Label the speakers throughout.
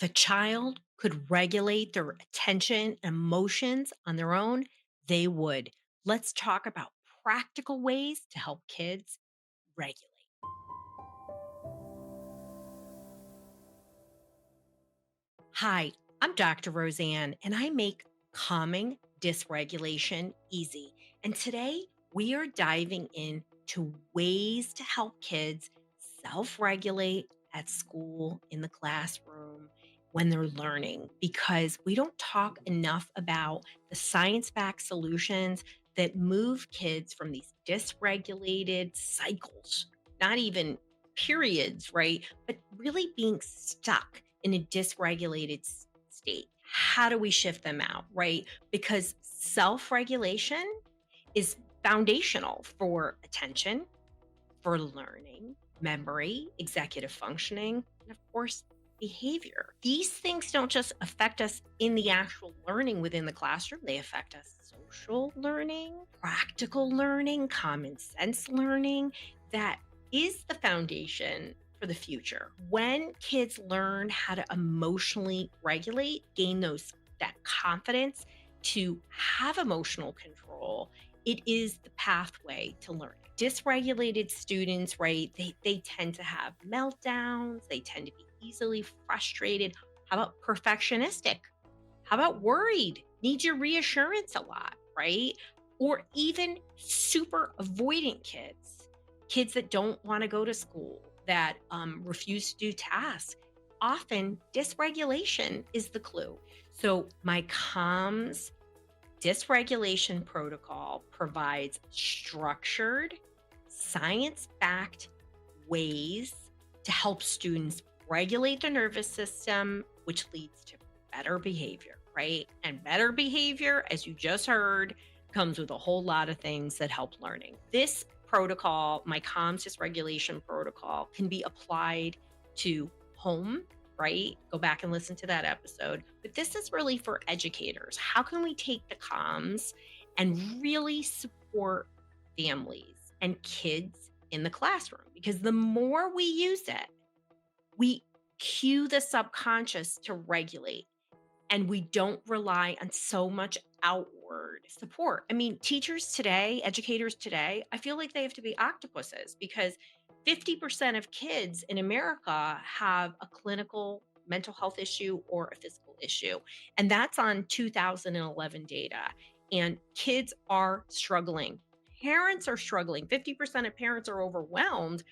Speaker 1: A child could regulate their attention and emotions on their own, they would. Let's talk about practical ways to help kids regulate. Hi, I'm Dr. Roseann, and I make calming dysregulation easy. And today we are diving into ways to help kids self regulate at school, in the classroom, when they're learning, because we don't talk enough about the science backed solutions that move kids from these dysregulated cycles, not even periods, right? But really being stuck in a dysregulated state. How do we shift them out, right? Because self regulation is foundational for attention, for learning, memory, executive functioning, and of course, behavior. These things don't just affect us in the actual learning within the classroom, they affect us social learning, practical learning, common sense learning. That is the foundation for the future. When kids learn how to emotionally regulate, gain those that confidence to have emotional control, it is the pathway to learning. Dysregulated students, right? They tend to have meltdowns, they tend to be easily frustrated. How about perfectionistic? How about worried? Need your reassurance a lot, right? Or even super avoidant kids, kids that don't want to go to school, that refuse to do tasks. Often, dysregulation is the clue. So, my COMS dysregulation protocol provides structured, science backed ways to help students regulate their nervous system, which leads to better behavior, right? And better behavior, as you just heard, comes with a whole lot of things that help learning. This protocol, my COMS dysregulation protocol, can be applied to home, right? Go back and listen to that episode. But this is really for educators. How can we take the comms and really support families and kids in the classroom? Because the more we use it, we cue the subconscious to regulate, and we don't rely on so much outward support. I mean, teachers today, educators today, I feel like they have to be octopuses because 50% of kids in America have a clinical mental health issue or a physical issue. And that's on 2011 data. And kids are struggling. Parents are struggling. 50% of parents are overwhelmed.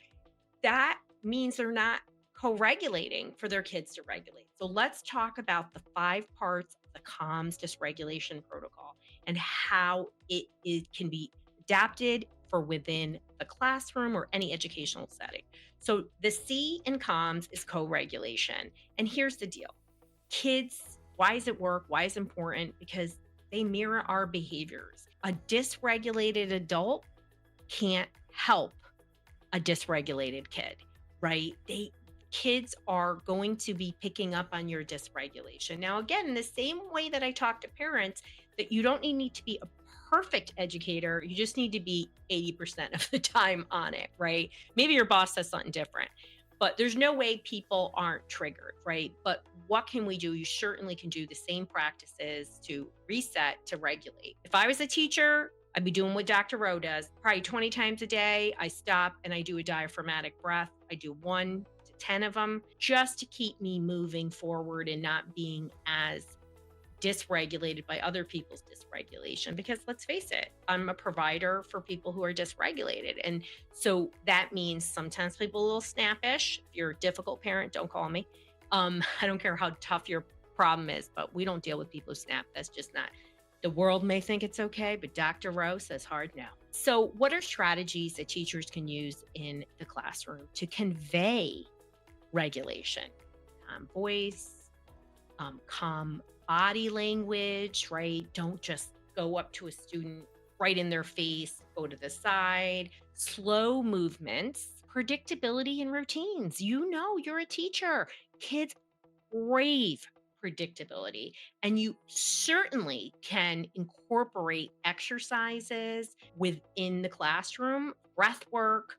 Speaker 1: That means they're not co-regulating for their kids to regulate. So let's talk about the 5 parts of the COMS dysregulation protocol and how can be adapted for within the classroom or any educational setting. So the C in COMS is co-regulation. And here's the deal. Kids, why does it work? Why is it important? Because they mirror our behaviors. A dysregulated adult can't help a dysregulated kid, right? Kids are going to be picking up on your dysregulation. Now, again, in the same way that I talk to parents, that you don't need to be a perfect educator, you just need to be 80% of the time on it, right? Maybe your boss says something different, but there's no way people aren't triggered, right? But what can we do? You certainly can do the same practices to reset, to regulate. If I was a teacher, I'd be doing what Dr. Rowe does. Probably 20 times a day, I stop and I do a diaphragmatic breath. I do 1 to 10 of them just to keep me moving forward and not being as dysregulated by other people's dysregulation. Because let's face it, I'm a provider for people who are dysregulated. And so that means sometimes people are a little snappish. If you're a difficult parent, don't call me. I don't care how tough your problem is, but we don't deal with people who snap. That's just not. The world may think it's okay, but Dr. Rowe says hard no. So, what are strategies that teachers can use in the classroom to convey regulation? Calm voice, calm body language, right? Don't just go up to a student right in their face, go to the side, slow movements, predictability and routines. You know, you're a teacher. Kids crave predictability. And you certainly can incorporate exercises within the classroom, breath work,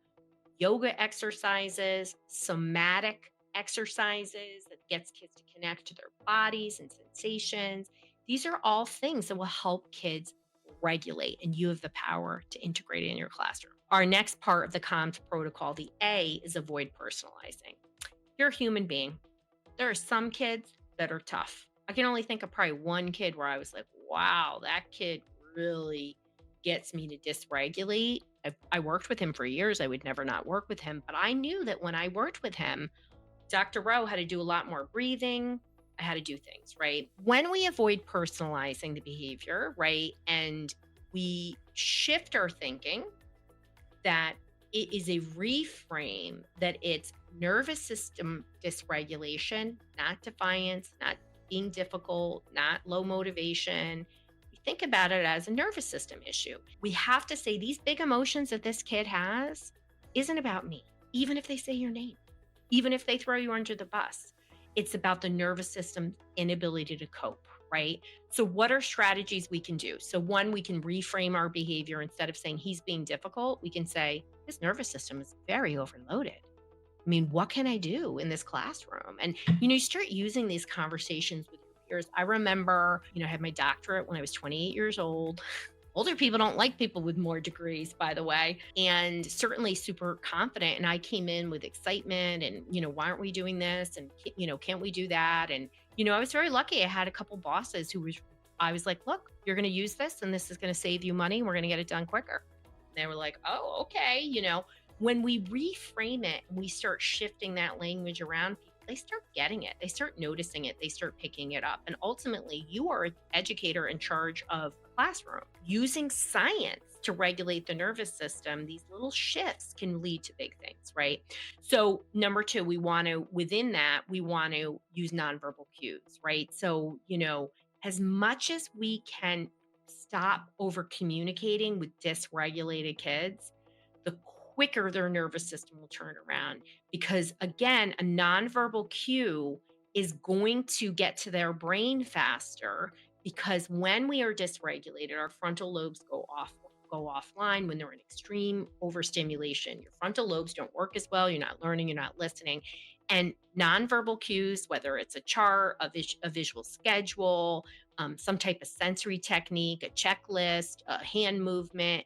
Speaker 1: yoga exercises, somatic exercises that gets kids to connect to their bodies and sensations. These are all things that will help kids regulate, and you have the power to integrate it in your classroom. Our next part of the comms protocol, the A, is avoid personalizing. You're a human being. There are some kids that are tough. I can only think of probably one kid where I was like, wow, that kid really gets me to dysregulate. I worked with him for years. I would never not work with him. But I knew that when I worked with him, Dr. Rowe had to do a lot more breathing. I had to do things, right? When we avoid personalizing the behavior, right, and we shift our thinking that it is a reframe, that it's nervous system dysregulation, not defiance, not being difficult, not low motivation. We think about it as a nervous system issue. We have to say these big emotions that this kid has isn't about me, even if they say your name, even if they throw you under the bus. It's about the nervous system's inability to cope, right? So, what are strategies we can do? So, one, we can reframe our behavior. Instead of saying he's being difficult, we can say his nervous system is very overloaded. I mean, what can I do in this classroom? And, you start using these conversations with your peers. I remember, I had my doctorate when I was 28 years old. Older people don't like people with more degrees, by the way, and certainly super confident. And I came in with excitement and, why aren't we doing this? And, can't we do that? And, I was very lucky. I had a couple bosses I was like, look, you're going to use this and this is going to save you money. We're going to get it done quicker. And they were like, oh, okay. When we reframe it and we start shifting that language around people, they start getting it. They start noticing it. They start picking it up. And ultimately, you are an educator in charge of the classroom. Using science to regulate the nervous system, these little shifts can lead to big things, right? So, number two, within that, we want to use nonverbal cues, right? So, as much as we can stop over communicating with dysregulated kids, the quicker their nervous system will turn around. Because again, a nonverbal cue is going to get to their brain faster because when we are dysregulated, our frontal lobes go offline when they're in extreme overstimulation. Your frontal lobes don't work as well. You're not learning, you're not listening. And nonverbal cues, whether it's a chart, a visual schedule, some type of sensory technique, a checklist, a hand movement,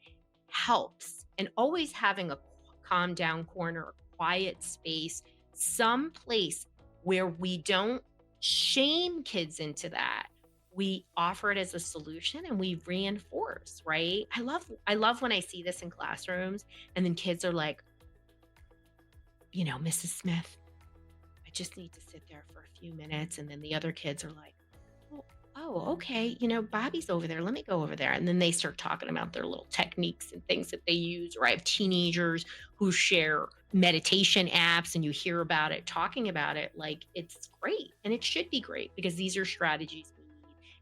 Speaker 1: helps. And always having a calm down corner, a quiet space, some place where we don't shame kids into that. We offer it as a solution and we reinforce, right? I love when I see this in classrooms and then kids are like, Mrs. Smith, I just need to sit there for a few minutes. And then the other kids are like, oh, okay. Bobby's over there. Let me go over there. And then they start talking about their little techniques and things that they use. Or I have teenagers who share meditation apps and you hear about it, talking about it like it's great. And it should be great because these are strategies we need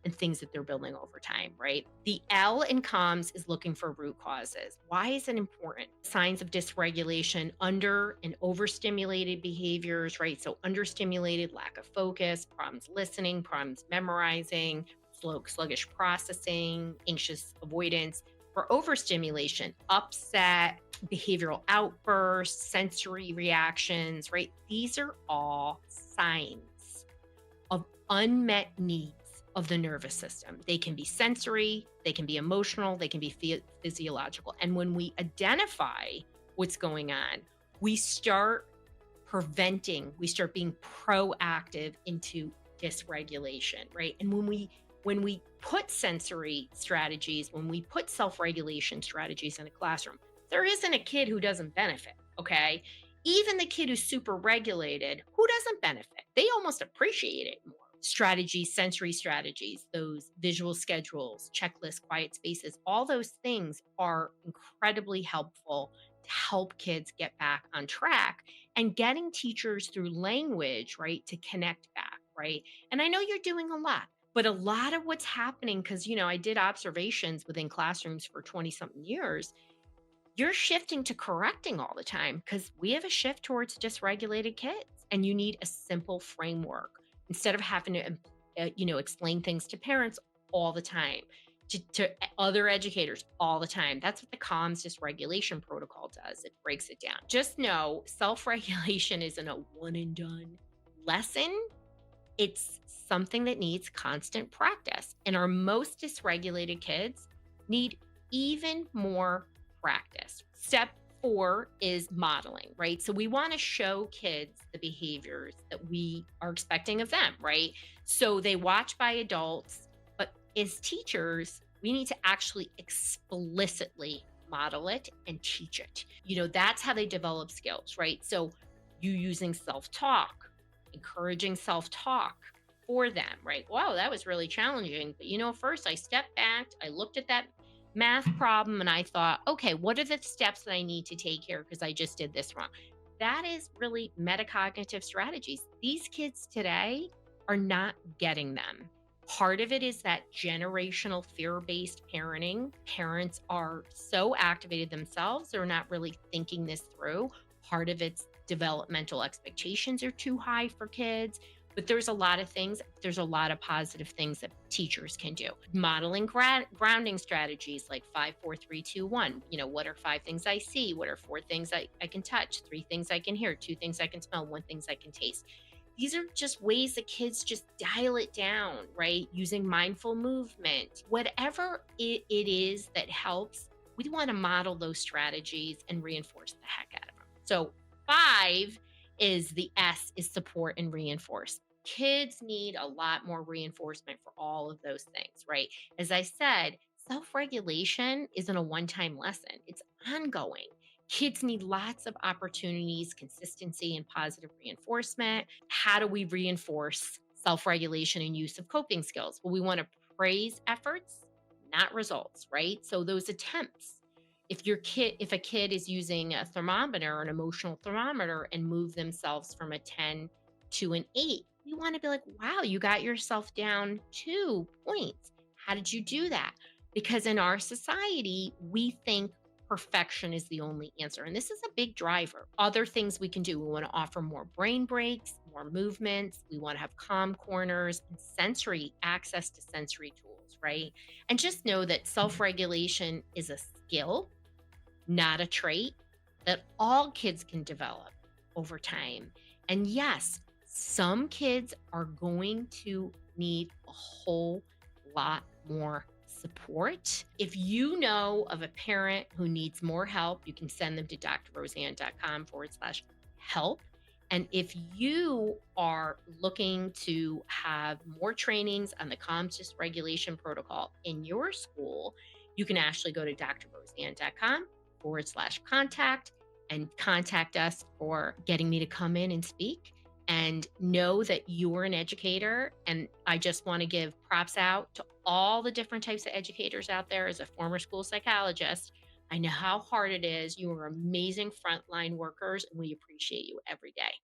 Speaker 1: and things that they're building over time, right? The L in comms is looking for root causes. Why is it important? Signs of dysregulation, under and overstimulated behaviors, right? So understimulated, lack of focus, problems listening, problems memorizing, sluggish processing, anxious avoidance. For overstimulation, upset, behavioral outbursts, sensory reactions, right? These are all signs of unmet needs of the nervous system. They can be sensory, they can be emotional, they can be physiological. And when we identify what's going on, we start preventing, we start being proactive into dysregulation, right? And when we put sensory strategies, when we put self-regulation strategies in a classroom, there isn't a kid who doesn't benefit, okay? Even the kid who's super regulated, who doesn't benefit? They almost appreciate it more. Strategies, sensory strategies, those visual schedules, checklists, quiet spaces, all those things are incredibly helpful to help kids get back on track and getting teachers through language, right, to connect back, right? And I know you're doing a lot, but a lot of what's happening, because, I did observations within classrooms for 20 something years, you're shifting to correcting all the time because we have a shift towards dysregulated kids and you need a simple framework instead of having to explain things to parents all the time, to other educators all the time. That's what the comms dysregulation protocol does. It breaks it down. Just know self-regulation isn't a one and done. lesson, it's something that needs constant practice. And our most dysregulated kids need even more practice. Step 4 is modeling, right? So we want to show kids the behaviors that we are expecting of them, right? So they watch by adults, but as teachers, we need to actually explicitly model it and teach it. That's how they develop skills, right? So you using self talk, encouraging self talk for them, right? Wow, that was really challenging. But first I stepped back, I looked at that math problem, and I thought, okay, what are the steps that I need to take here because I just did this wrong? That is really metacognitive strategies. These kids today are not getting them. Part of it is that generational fear based parenting. Parents are so activated themselves, they're not really thinking this through. Part of it's developmental expectations are too high for kids. But there's a lot of things, there's a lot of positive things that teachers can do. Modeling grounding strategies like 5, 4, 3, 2, 1. What are 5 things I see? What are 4 things I can touch? 3 things I can hear? 2 things I can smell? 1 things I can taste? These are just ways that kids just dial it down, right? Using mindful movement, whatever it is that helps, we want to model those strategies and reinforce the heck out of them. So, 5 is the S is support and reinforce. Kids need a lot more reinforcement for all of those things, right? As I said, self regulation isn't a one time lesson, it's ongoing. Kids need lots of opportunities, consistency, and positive reinforcement. How do we reinforce self regulation and use of coping skills? Well, we want to praise efforts, not results, right? So those attempts. If a kid is using a thermometer, an emotional thermometer, and move themselves from a 10 to an 8, you want to be like, wow, you got yourself down 2 points. How did you do that? Because in our society, we think perfection is the only answer. And this is a big driver. Other things we can do, we want to offer more brain breaks, more movements. We want to have calm corners and sensory access to sensory tools, right? And just know that self regulation is a skill, not a trait, that all kids can develop over time. And yes, some kids are going to need a whole lot more support. If you know of a parent who needs more help, you can send them to drroseann.com/help. And if you are looking to have more trainings on the comms dysregulation protocol in your school, you can actually go to drroseann.com/contact and contact us for getting me to come in and speak. And know that you're an educator. And I just want to give props out to all the different types of educators out there. As a former school psychologist, I know how hard it is. You are amazing frontline workers, and we appreciate you every day.